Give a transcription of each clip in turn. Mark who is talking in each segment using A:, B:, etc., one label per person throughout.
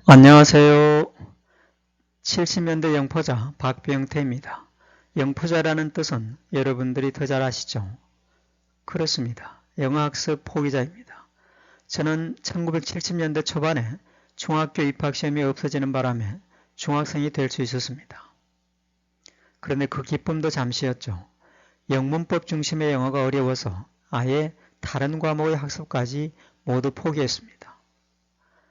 A: 안녕하세요. 70년대 영포자 박병태입니다. 영포자라는 뜻은 여러분들이 더 잘 아시죠? 그렇습니다. 영어학습 포기자입니다. 저는 1970년대 초반에 중학교 입학시험이 없어지는 바람에 중학생이 될 수 있었습니다. 그런데 그 기쁨도 잠시였죠. 영문법 중심의 영어가 어려워서 아예 다른 과목의 학습까지 모두 포기했습니다.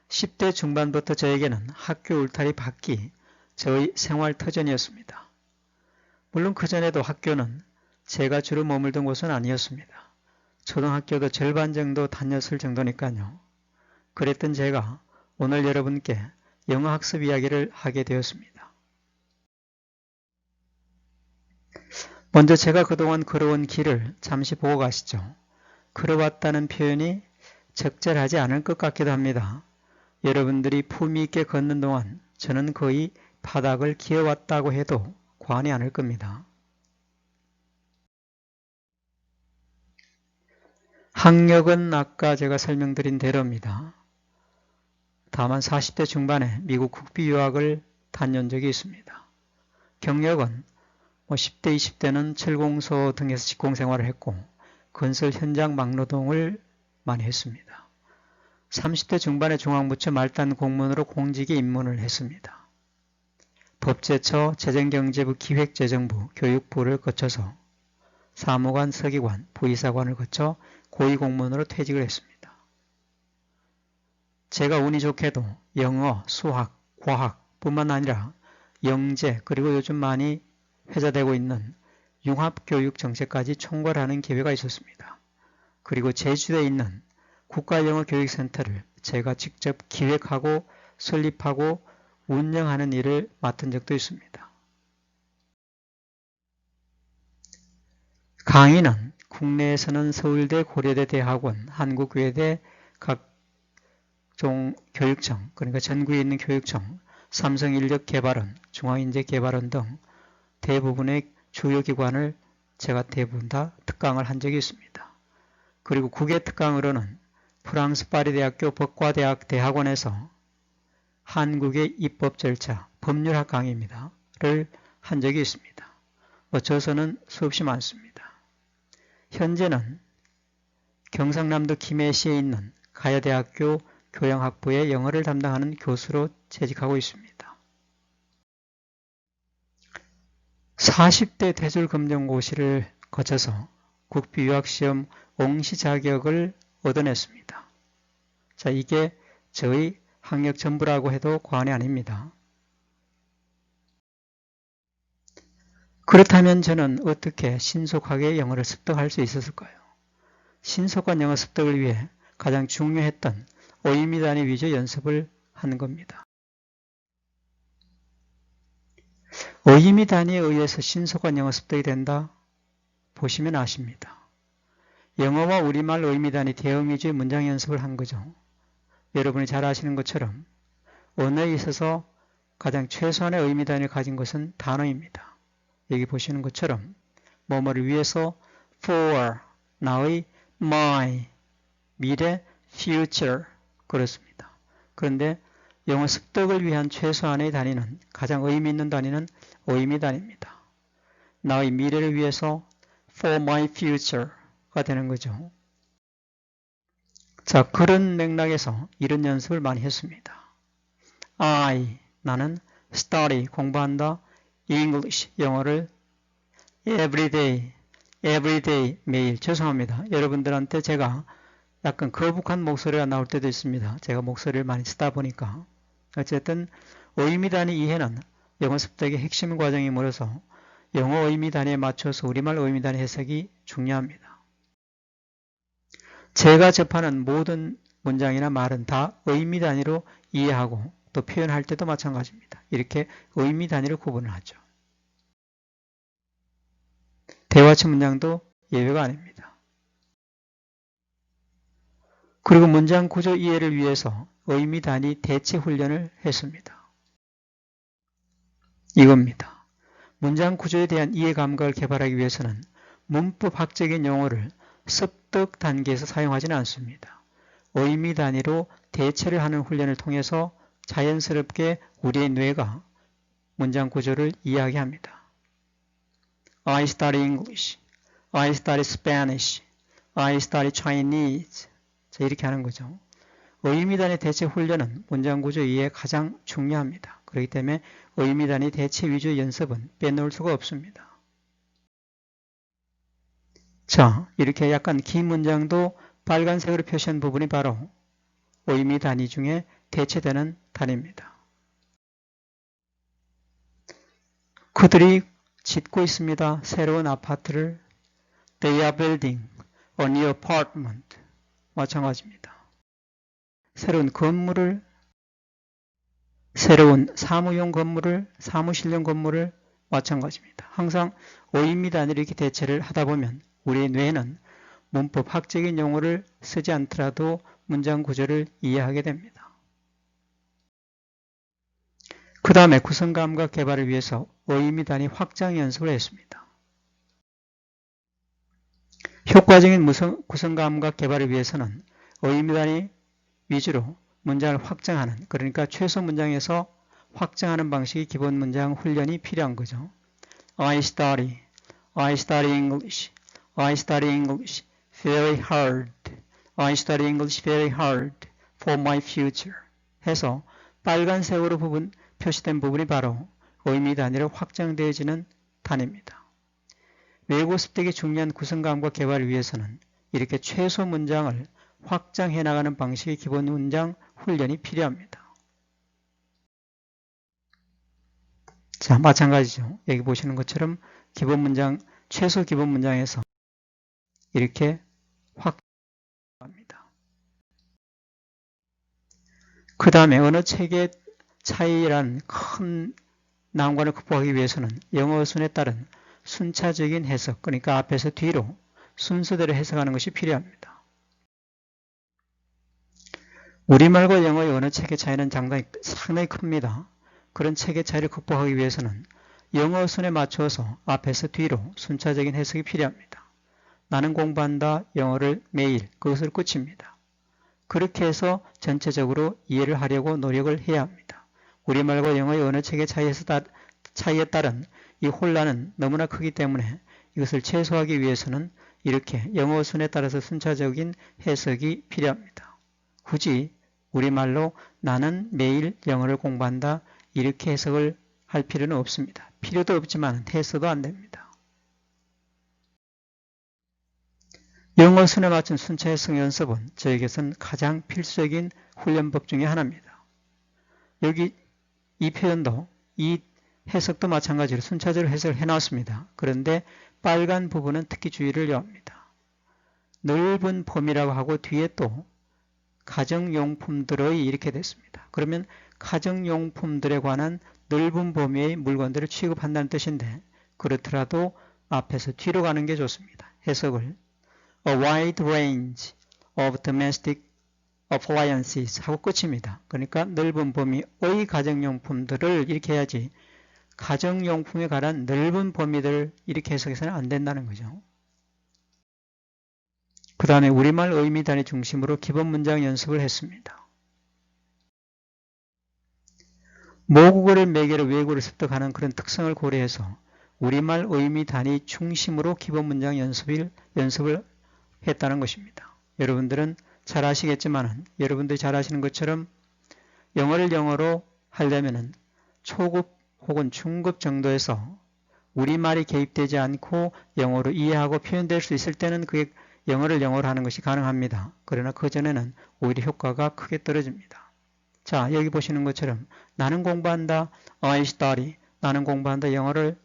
A: 10대 중반부터 저에게는 학교 울타리 밖이 저의 생활 터전이었습니다. 물론 그전에도 학교는 제가 주로 머물던 곳은 아니었습니다. 초등학교도 절반 정도 다녔을 정도니까요. 그랬던 제가 오늘 여러분께 영어 학습 이야기를 하게 되었습니다. 먼저 제가 그동안 걸어온 길을 잠시 보고 가시죠. 걸어왔다는 표현이 적절하지 않을 것 같기도 합니다. 여러분들이 품위 있게 걷는 동안 저는 거의 바닥을 기어왔다고 해도 과언이 아닐 겁니다. 학력은 아까 제가 설명드린 대로입니다. 다만 40대 중반에 미국 국비 유학을 다녀온 적이 있습니다. 경력은 10대, 20대는 철공소 등에서 직공생활을 했고 건설 현장 막노동을 많이 했습니다. 30대 중반에 중앙부처 말단 공무원으로 공직에 입문을 했습니다. 법제처, 재정경제부, 기획재정부, 교육부를 거쳐서 사무관, 서기관, 부의사관을 거쳐 고위공무원으로 퇴직을 했습니다. 제가 운이 좋게도 영어, 수학, 과학 뿐만 아니라 영재 그리고 요즘 많이 회자되고 있는 융합교육정책까지 총괄하는 기회가 있었습니다. 그리고 제주도에 있는 국가영어교육센터를 제가 직접 기획하고 설립하고 운영하는 일을 맡은 적도 있습니다. 강의는 국내에서는 서울대, 고려대, 대학원, 한국외대, 각종 교육청, 그러니까 전국에 있는 교육청, 삼성인력개발원, 중앙인재개발원 등 대부분의 주요 기관을 제가 대부분 다 특강을 한 적이 있습니다. 그리고 국외 특강으로는 프랑스 파리대학교 법과대학 대학원에서 한국의 입법 절차, 법률학 강의입니다. 를 한 적이 있습니다. 저서는 수없이 많습니다. 현재는 경상남도 김해시에 있는 가야대학교 교양학부의 영어를 담당하는 교수로 재직하고 있습니다. 40대 대졸검정고시를 거쳐서 국비 유학시험 옹시 자격을 얻어냈습니다. 자, 이게 저의 학력 전부라고 해도 과언이 아닙니다. 그렇다면 저는 어떻게 신속하게 영어를 습득할 수 있었을까요? 신속한 영어 습득을 위해 가장 중요했던 의미 단위 위주 연습을 하는 겁니다. 의미 단위에 의해서 신속한 영어 습득이 된다? 보시면 아십니다. 영어와 우리말 의미 단위 대응 위주의 문장 연습을 한 거죠. 여러분이 잘 아시는 것처럼 언어에 있어서 가장 최소한의 의미 단위를 가진 것은 단어입니다. 여기 보시는 것처럼 뭐뭐를 위해서 for, 나의, my, 미래, future 그렇습니다. 그런데 영어 습득을 위한 최소한의 단위는 가장 의미 있는 단위는 의미 단위입니다. 나의 미래를 위해서 for my future가 되는 거죠. 자, 그런 맥락에서 이런 연습을 많이 했습니다. 나는 study, 공부한다. English, 영어를 everyday, 매일. 죄송합니다. 여러분들한테 제가 약간 거북한 목소리가 나올 때도 있습니다. 제가 목소리를 많이 쓰다 보니까. 어쨌든 의미 단위 이해는 영어 습득의 핵심 과정이 물어서 영어 의미 단위에 맞춰서 우리말 의미 단위 해석이 중요합니다. 제가 접하는 모든 문장이나 말은 다 의미 단위로 이해하고 또 표현할 때도 마찬가지입니다. 이렇게 의미 단위로 구분을 하죠. 대화체 문장도 예외가 아닙니다. 그리고 문장 구조 이해를 위해서 의미 단위 대체 훈련을 했습니다. 이겁니다. 문장 구조에 대한 이해 감각을 개발하기 위해서는 문법학적인 용어를 습득 단계에서 사용하지는 않습니다. 의미 단위로 대체를 하는 훈련을 통해서 자연스럽게 우리의 뇌가 문장 구조를 이야기합니다. I study English, I study Spanish, I study Chinese. 자, 이렇게 하는 거죠. 의미단위 대체 훈련은 문장 구조 이해에 가장 중요합니다. 그렇기 때문에 의미단위 대체 위주의 연습은 빼놓을 수가 없습니다. 자, 이렇게 약간 긴 문장도 빨간색으로 표시한 부분이 바로 의미 단위 중에 대체되는 단위입니다. 그들이 짓고 있습니다. 새로운 아파트를. They are building a new apartment. 마찬가지입니다. 새로운 건물을, 새로운 사무용 건물을, 사무실용 건물을 마찬가지입니다. 항상 의미 단위로 이렇게 대체를 하다 보면 우리의 뇌는 문법학적인 용어를 쓰지 않더라도 문장 구조를 이해하게 됩니다. 그 다음에 구성감각 개발을 위해서 의미 단위 확장 연습을 했습니다. 효과적인 구성감각 개발을 위해서는 의미 단위 위주로 문장을 확장하는, 그러니까 최소 문장에서 확장하는 방식이 기본 문장 훈련이 필요한 거죠. I study English, I study English very hard, I study English very hard for my future 해서 빨간색으로 표시된 부분이 바로 의미 단위로 확장되어지는 단위입니다. 외국어 습득의 중요한 구성감과 개발을 위해서는 이렇게 최소 문장을 확장해 나가는 방식의 기본 문장 훈련이 필요합니다. 자, 마찬가지죠. 여기 보시는 것처럼 기본 문장, 최소 기본 문장에서 이렇게 확장합니다. 그 다음에 언어 체계 차이란 큰 난관을 극복하기 위해서는 영어 순에 따른 순차적인 해석, 그러니까 앞에서 뒤로 순서대로 해석하는 것이 필요합니다. 우리말과 영어의 언어 체계 차이는 상당히 큽니다. 그런 체계 차이를 극복하기 위해서는 영어 순에 맞춰서 앞에서 뒤로 순차적인 해석이 필요합니다. 나는 공부한다 영어를 매일, 그것을 끝입니다. 그렇게 해서 전체적으로 이해를 하려고 노력을 해야 합니다. 우리말과 영어의 언어 체계 차이에 따른 이 혼란은 너무나 크기 때문에 이것을 최소화하기 위해서는 이렇게 영어 순에 따라서 순차적인 해석이 필요합니다. 굳이 우리말로 나는 매일 영어를 공부한다 이렇게 해석을 할 필요는 없습니다. 필요도 없지만 해서도 안 됩니다. 영어 순에 맞춘 순차 해석 연습은 저에게선 가장 필수적인 훈련법 중에 하나입니다. 여기 이 표현도 이 해석도 마찬가지로 순차적으로 해석을 해놨습니다. 그런데 빨간 부분은 특히 주의를 요합니다. 넓은 범위라고 하고 뒤에 또 가정용품들의 이렇게 됐습니다. 그러면 가정용품들에 관한 넓은 범위의 물건들을 취급한다는 뜻인데 그렇더라도 앞에서 뒤로 가는 게 좋습니다. 해석을 A wide range of domestic appliances 하고 끝입니다. 그러니까 넓은 범위의 가정용품들을 이렇게 해야지 가정용품에 관한 넓은 범위들 이렇게 해석해서는 안 된다는 거죠. 그 다음에 우리말 의미 단위 중심으로 기본 문장 연습을 했습니다. 모국어를 매개로 외국어를 습득하는 그런 특성을 고려해서 우리말 의미 단위 중심으로 기본 문장 연습을 했다는 것입니다. 여러분들은 잘 아시겠지만 여러분들이 잘 아시는 것처럼 영어를 영어로 하려면 초급 혹은 중급 정도에서 우리말이 개입되지 않고 영어로 이해하고 표현될 수 있을 때는 그게 영어를 영어로 하는 것이 가능합니다. 그러나 그전에는 오히려 효과가 크게 떨어집니다. 자, 여기 보시는 것처럼 나는 공부한다. I study. 나는 공부한다. 영어를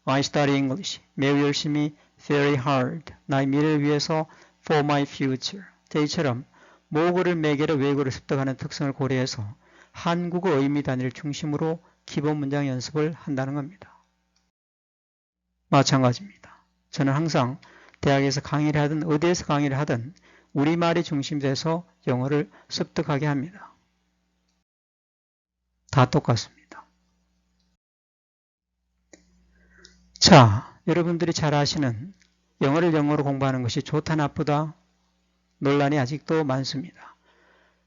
A: I study English. 매우 열심히 very hard. 나의 미래를 위해서 for my future. 자, 이처럼 모국어를 매개로 외국어를 습득하는 특성을 고려해서 한국어 의미 단위를 중심으로 기본 문장 연습을 한다는 겁니다. 마찬가지입니다. 저는 항상 대학에서 강의를 하든 어디에서 강의를 하든 우리말이 중심돼서 영어를 습득하게 합니다. 다 똑같습니다. 자, 여러분들이 잘 아시는 영어를 영어로 공부하는 것이 좋다 나쁘다 논란이 아직도 많습니다.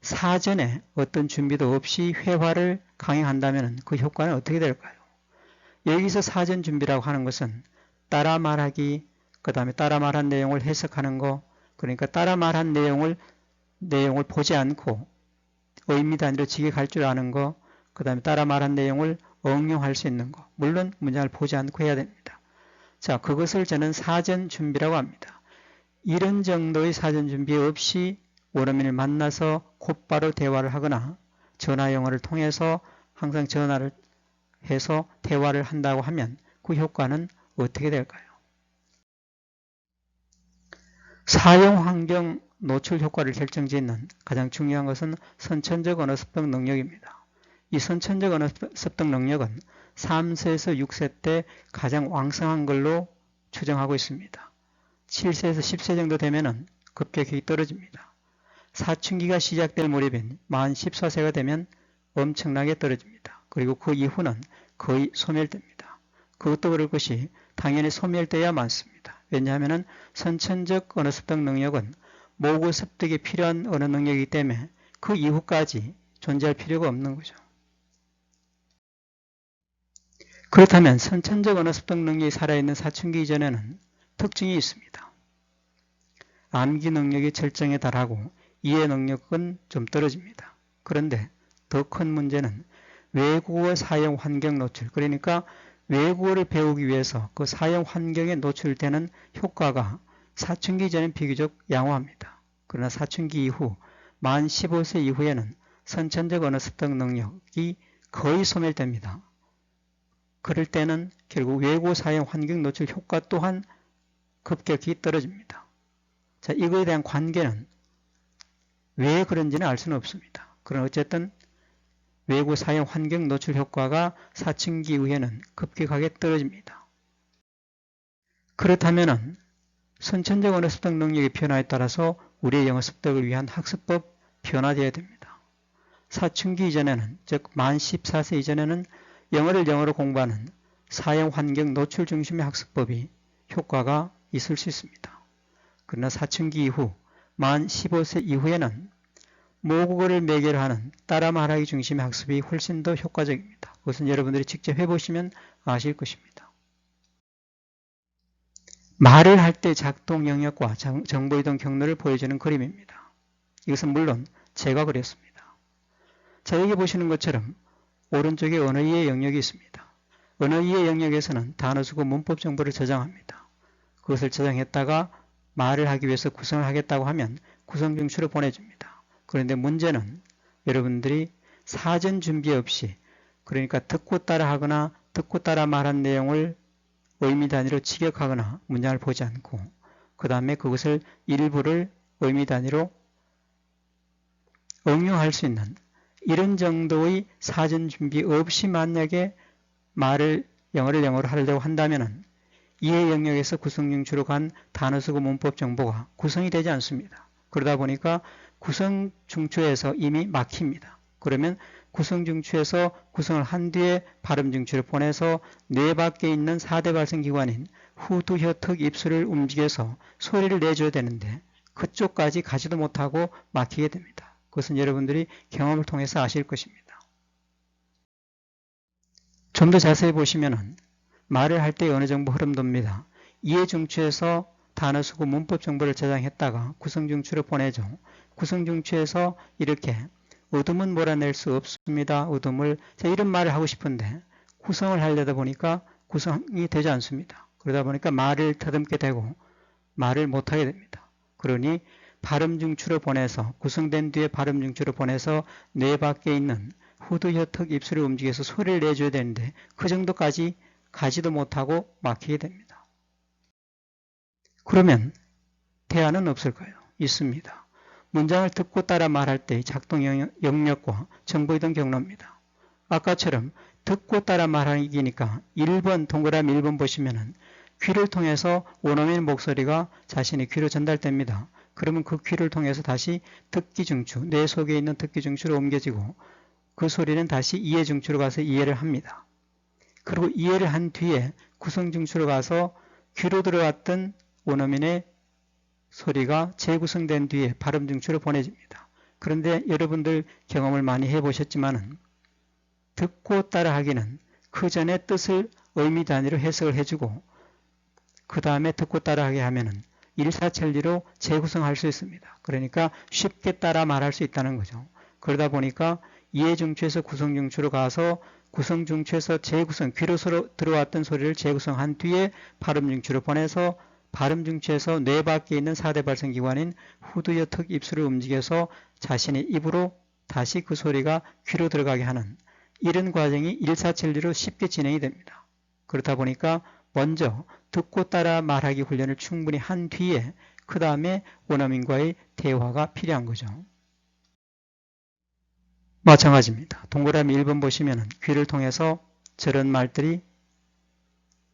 A: 사전에 어떤 준비도 없이 회화를 강행한다면 그 효과는 어떻게 될까요? 여기서 사전 준비라고 하는 것은 따라 말하기, 그 다음에 따라 말한 내용을 해석하는 거, 그러니까 따라 말한 내용을 보지 않고 의미 단위로 직역할 줄 아는 거, 그 다음에 따라 말한 내용을 응용할 수 있는 거. 물론 문장을 보지 않고 해야 됩니다. 자, 그것을 저는 사전 준비라고 합니다. 이런 정도의 사전 준비 없이 원어민을 만나서 곧바로 대화를 하거나 전화 영어를 통해서 항상 전화를 해서 대화를 한다고 하면 그 효과는 어떻게 될까요? 사용 환경 노출 효과를 결정짓는 가장 중요한 것은 선천적 언어 습득 능력입니다. 이 선천적 언어 습득 능력은 3세에서 6세 때 가장 왕성한 걸로 추정하고 있습니다. 7세에서 10세 정도 되면 급격히 떨어집니다. 사춘기가 시작될 무렵인 만 14세가 되면 엄청나게 떨어집니다. 그리고 그 이후는 거의 소멸됩니다. 그것도 그럴 것이 당연히 소멸돼야 많습니다. 왜냐하면 선천적 언어 습득 능력은 모국 습득이 필요한 언어 능력이기 때문에 그 이후까지 존재할 필요가 없는 거죠. 그렇다면 선천적 언어 습득 능력이 살아있는 사춘기 이전에는 특징이 있습니다. 암기 능력이 절정에 달하고 이해 능력은 좀 떨어집니다. 그런데 더 큰 문제는 외국어 사용 환경 노출, 그러니까 외국어를 배우기 위해서 그 사용 환경에 노출되는 효과가 사춘기 전엔 비교적 양호합니다. 그러나 사춘기 이후 만 15세 이후에는 선천적 언어 습득 능력이 거의 소멸됩니다. 그럴 때는 결국 외국어 사용 환경 노출 효과 또한 급격히 떨어집니다. 자, 이거에 대한 관계는 왜 그런지는 알 수는 없습니다. 그러나 어쨌든 외국어 사용 환경 노출 효과가 사춘기 이후에는 급격하게 떨어집니다. 그렇다면 선천적 언어 습득 능력의 변화에 따라서 우리의 영어 습득을 위한 학습법 변화되어야 됩니다. 사춘기 이전에는, 즉 만 14세 이전에는 영어를 영어로 공부하는 사용 환경 노출 중심의 학습법이 효과가 있을 수 있습니다. 그러나 사춘기 이후 만 15세 이후에는 모국어를 매개로 하는 따라 말하기 중심의 학습이 훨씬 더 효과적입니다. 그것은 여러분들이 직접 해보시면 아실 것입니다. 말을 할 때 작동 영역과 정보이동 경로를 보여주는 그림입니다. 이것은 물론 제가 그렸습니다. 자, 여기 보시는 것처럼 오른쪽에 언어이해 영역이 있습니다. 언어이해 영역에서는 단어수고 문법 정보를 저장합니다. 그것을 저장했다가 말을 하기 위해서 구성을 하겠다고 하면 구성 중추로 보내줍니다. 그런데 문제는 여러분들이 사전 준비 없이, 그러니까 듣고 따라 하거나 듣고 따라 말한 내용을 의미 단위로 직역하거나 문장을 보지 않고 그 다음에 그것을 일부를 의미 단위로 응용할 수 있는 이런 정도의 사전 준비 없이 만약에 영어를 영어로 하려고 한다면 이해 영역에서 구성 중추로 간 단어수고 문법 정보가 구성이 되지 않습니다. 그러다 보니까 구성 중추에서 이미 막힙니다. 그러면 구성 중추에서 구성을 한 뒤에 발음 중추를 보내서 뇌 밖에 있는 4대 발성기관인 후두, 혀, 턱, 입술을 움직여서 소리를 내줘야 되는데 그쪽까지 가지도 못하고 막히게 됩니다. 그것은 여러분들이 경험을 통해서 아실 것입니다. 좀 더 자세히 보시면 말을 할 때 어느 정도 흐름도입니다. 이해 중추에서 단어 수고 문법 정보를 저장했다가 구성 중추로 보내죠. 구성 중추에서 이렇게 어둠은 몰아낼 수 없습니다. 어둠을 이런 말을 하고 싶은데 구성을 하려다 보니까 구성이 되지 않습니다. 그러다 보니까 말을 더듬게 되고 말을 못하게 됩니다. 그러니 발음 중추로 보내서 구성된 뒤에 발음 중추로 보내서 뇌 밖에 있는 후두, 혀, 턱, 입술을 움직여서 소리를 내줘야 되는데 그 정도까지 가지도 못하고 막히게 됩니다. 그러면 대안은 없을까요? 있습니다. 문장을 듣고 따라 말할 때의 작동 영역과 정보이동 경로입니다. 아까처럼 듣고 따라 말하기니까 1번 동그라미 1번 보시면은 귀를 통해서 원어민 목소리가 자신의 귀로 전달됩니다. 그러면 그 귀를 통해서 다시 듣기 중추, 뇌 속에 있는 듣기 중추로 옮겨지고 그 소리는 다시 이해 중추로 가서 이해를 합니다. 그리고 이해를 한 뒤에 구성 중추로 가서 귀로 들어왔던 원어민의 소리가 재구성된 뒤에 발음 중추로 보내집니다. 그런데 여러분들 경험을 많이 해보셨지만은 듣고 따라하기는 그 전에 뜻을 의미 단위로 해석을 해주고 그 다음에 듣고 따라하게 하면은 일사천리로 재구성할 수 있습니다. 그러니까 쉽게 따라 말할 수 있다는 거죠. 그러다 보니까 이해중추에서 구성중추로 가서 구성중추에서 재구성, 귀로 들어왔던 소리를 재구성한 뒤에 발음중추로 보내서 발음중추에서 뇌 밖에 있는 4대 발성기관인 후두여 턱 입술을 움직여서 자신의 입으로 다시 그 소리가 귀로 들어가게 하는 이런 과정이 일사천리로 쉽게 진행이 됩니다. 그렇다 보니까 먼저 듣고 따라 말하기 훈련을 충분히 한 뒤에 그 다음에 원어민과의 대화가 필요한 거죠. 마찬가지입니다. 동그라미 1번 보시면 귀를 통해서 저런 말들이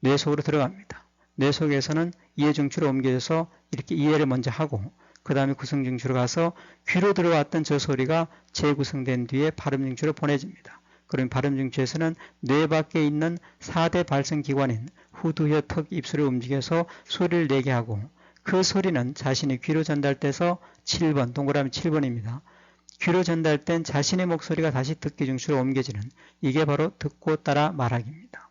A: 뇌 속으로 들어갑니다. 뇌 속에서는 이해중추로 옮겨져서 이렇게 이해를 먼저 하고 그 다음에 구성중추로 가서 귀로 들어왔던 저 소리가 재구성된 뒤에 발음중추로 보내집니다. 그럼 발음중추에서는 뇌 밖에 있는 4대 발성기관인 후두혀 턱 입술을 움직여서 소리를 내게 하고 그 소리는 자신의 귀로 전달돼서 7번 동그라미 7번입니다. 귀로 전달된 자신의 목소리가 다시 듣기 중추로 옮겨지는 이게 바로 듣고 따라 말하기입니다.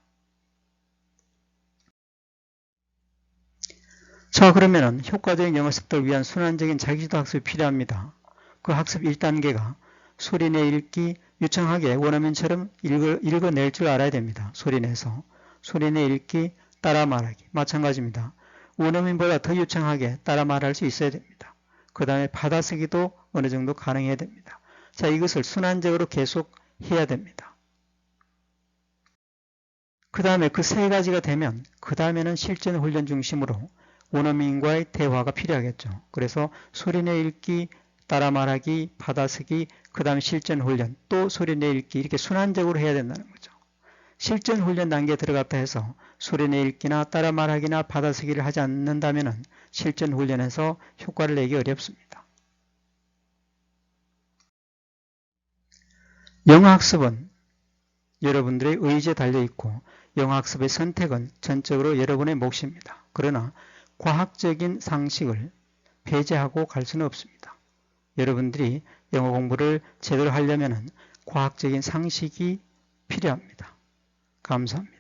A: 자, 그러면은 효과적인 영어 습득을 위한 순환적인 자기주도 학습이 필요합니다. 그 학습 1단계가 소리내 읽기, 유창하게 원어민처럼 읽어낼 줄 알아야 됩니다. 소리내서. 소리내 읽기, 따라 말하기. 마찬가지입니다. 원어민보다 더 유창하게 따라 말할 수 있어야 됩니다. 그 다음에 받아쓰기도 어느 정도 가능해야 됩니다. 자, 이것을 순환적으로 계속 해야 됩니다. 그 다음에 그 세 가지가 되면 그 다음에는 실전 훈련 중심으로 원어민과의 대화가 필요하겠죠. 그래서 소리내 읽기, 따라 말하기, 받아쓰기, 그 다음에 실전 훈련, 또 소리내 읽기 이렇게 순환적으로 해야 된다는 거죠. 실전 훈련 단계에 들어갔다 해서 소리내 읽기나 따라 말하기나 받아쓰기를 하지 않는다면 실전 훈련에서 효과를 내기 어렵습니다. 영어 학습은 여러분들의 의지에 달려있고 영어 학습의 선택은 전적으로 여러분의 몫입니다. 그러나 과학적인 상식을 배제하고 갈 수는 없습니다. 여러분들이 영어 공부를 제대로 하려면 과학적인 상식이 필요합니다. 감사합니다.